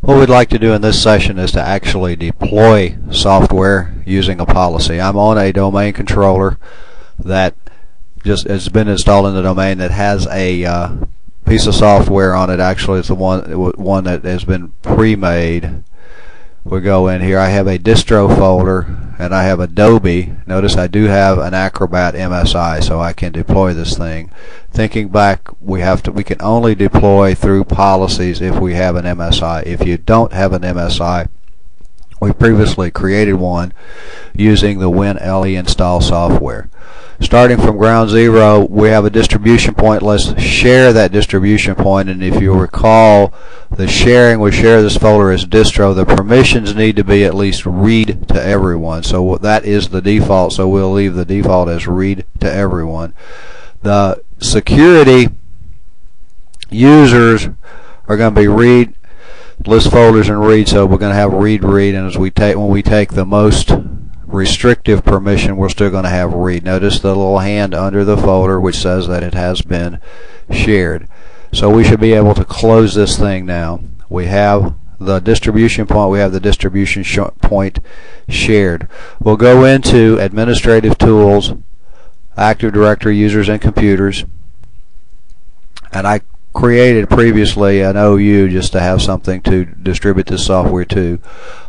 What we'd like to do in this session is to actually deploy software using a policy. I'm on a domain controller that just has been installed in the domain that has a piece of software on it. Actually, it's the one that has been pre-made. We go in here. I have a distro folder and I have Adobe. Notice I do have an Acrobat MSI, so I can deploy this thing. Thinking back, we can only deploy through policies if we have an MSI. If you don't have an MSI, we previously created one using the WinLE install software. Starting from ground zero, we have a distribution point. Let's share that distribution point, and if you recall, the sharing, we share this folder as distro. The permissions need to be at least read to everyone, so that is the default, so we'll leave the default as read to everyone. The security users are going to be read, list folders and read, so we're going to have read, and as when we take the most restrictive permission, we're still going to have read. Notice the little hand under the folder which says that it has been shared. So we should be able to close this thing now. We have the distribution point, we have the distribution point shared. We'll go into Administrative Tools, Active Directory, Users and Computers, and I created previously an OU just to have something to distribute this software to.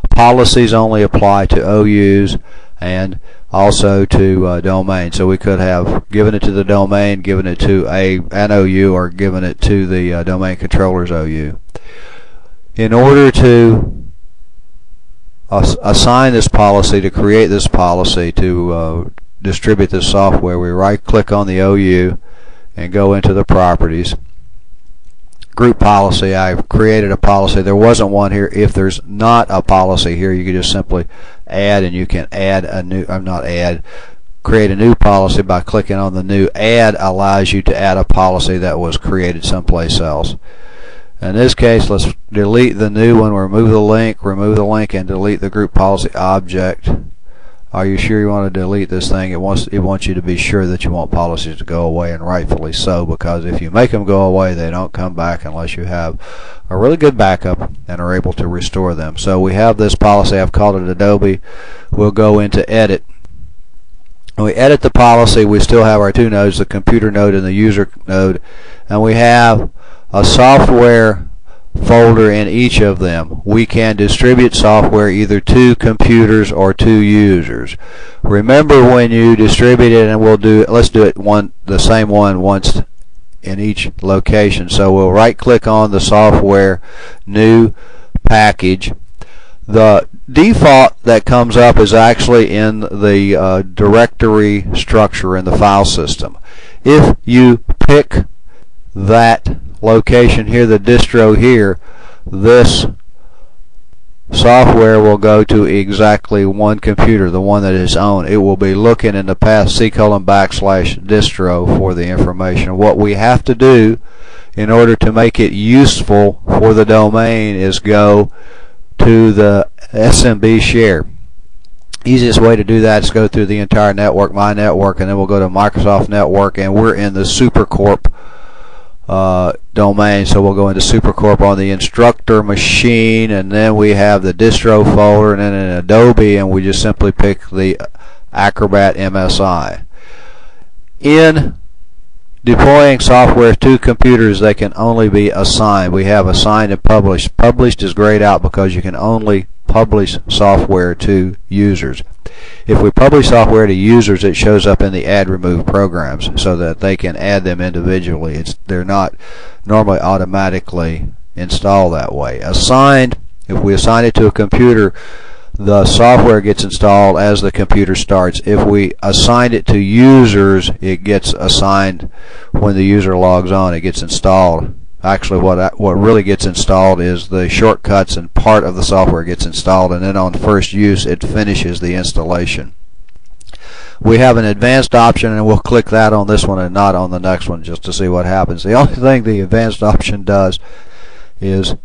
Policies only apply to OUs and also to domain. So we could have given it to the domain, given it to an OU, or given it to the domain controller's OU. In order to assign this policy, to create this policy, to distribute this software, we right-click on the OU and go into the properties. Group policy, I've created a policy. There wasn't one here. If there's not a policy here, you can just simply add, and you can add a new, create a new policy by clicking on the new. Add allows you to add a policy that was created someplace else. In this case, let's delete the new one, remove the link, and delete the group policy object. Are you sure you want to delete this thing? It wants you to be sure that you want policies to go away, and rightfully so, because if you make them go away, they don't come back unless you have a really good backup and are able to restore them. So we have this policy. I've called it Adobe. We'll go into Edit. When we edit the policy, we still have our two nodes, the computer node and the user node, and we have a software folder in each of them. We can distribute software either to computers or to users. Remember, when you distribute it, and let's do it the same one once in each location. So we'll right click on the software, new package. The default that comes up is actually in the directory structure in the file system. If you pick that location here, the distro here, this software will go to exactly one computer, the one that is owned. It will be looking in the path C:\distro for the information. What we have to do in order to make it useful for the domain is go to the SMB share. Easiest way to do that is go through the entire network, my network, and then we'll go to Microsoft Network, and we're in the SuperCorp domain, so we'll go into SuperCorp on the instructor machine, and then we have the distro folder, and then in Adobe, and we just simply pick the Acrobat MSI. In deploying software to computers, they can only be assigned. We have assigned and published. Published is grayed out because you can only publish software to users. If we publish software to users, it shows up in the add remove programs so that they can add them individually. They're not normally automatically installed that way. Assigned, if we assign it to a computer, the software gets installed as the computer starts. If we assign it to users, it gets assigned when the user logs on. It gets installed. Actually, what really gets installed is the shortcuts, and part of the software gets installed, and then on first use it finishes the installation. We have an advanced option, and we'll click that on this one and not on the next one just to see what happens. The only thing the advanced option does is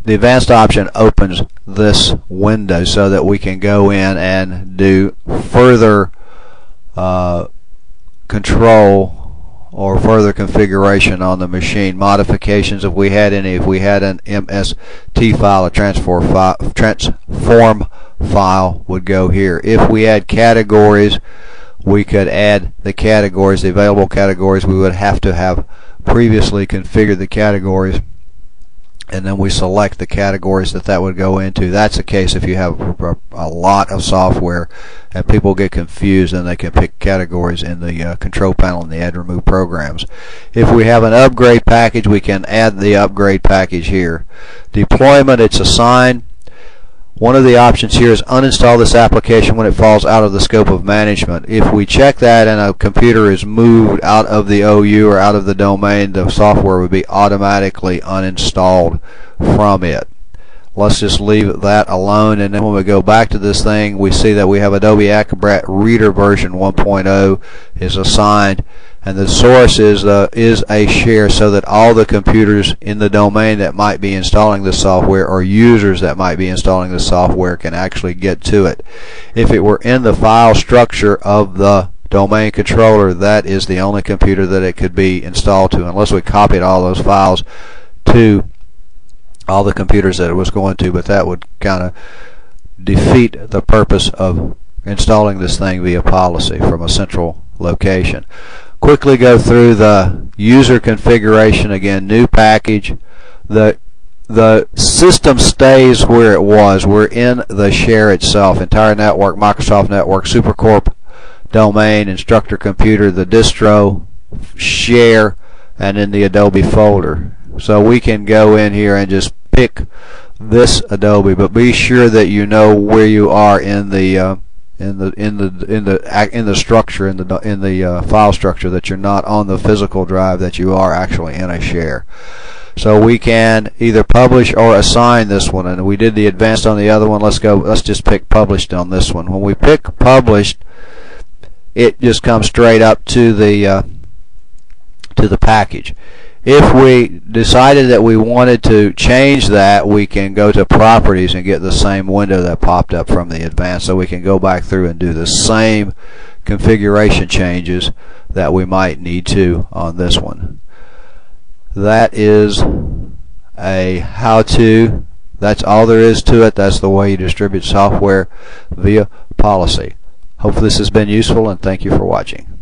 the advanced option opens this window so that we can go in and do further control or further configuration on the machine. Modifications, if we had any, if we had an MST file, a transform file would go here. If we had categories, we could add the categories, the available categories. We would have to have previously configured the categories, and then we select the categories that would go into. That's the case if you have a lot of software and people get confused, and they can pick categories in the control panel in the Add Remove Programs. If we have an upgrade package, we can add the upgrade package here. Deployment, it's assigned. One of the options here is uninstall this application when it falls out of the scope of management. If we check that and a computer is moved out of the OU or out of the domain, the software would be automatically uninstalled from it. Let's just leave that alone, and then when we go back to this thing, we see that we have Adobe Acrobat Reader version 1.0 is assigned, and the source is a share, so that all the computers in the domain that might be installing the software, or users that might be installing the software, can actually get to it. If it were in the file structure of the domain controller, that is the only computer that it could be installed to, unless we copied all those files to all the computers that it was going to, but that would kind of defeat the purpose of installing this thing via policy from a central location. Quickly go through the user configuration again. New package. The system stays where it was. We're in the share itself. Entire network, Microsoft Network, SuperCorp domain, instructor computer, the distro, share, and in the Adobe folder. So we can go in here and just pick this Adobe, but be sure that you know where you are in the structure, in the file structure, that you're not on the physical drive, that you are actually in a share. So we can either publish or assign this one, and we did the advanced on the other one. Let's just pick published on this one. When we pick published, it just comes straight up to the package. If we decided that we wanted to change that, we can go to properties and get the same window that popped up from the advanced, so we can go back through and do the same configuration changes that we might need to on this one. That is a how-to. That's all there is to it. That's the way you distribute software via policy. Hopefully this has been useful, and thank you for watching.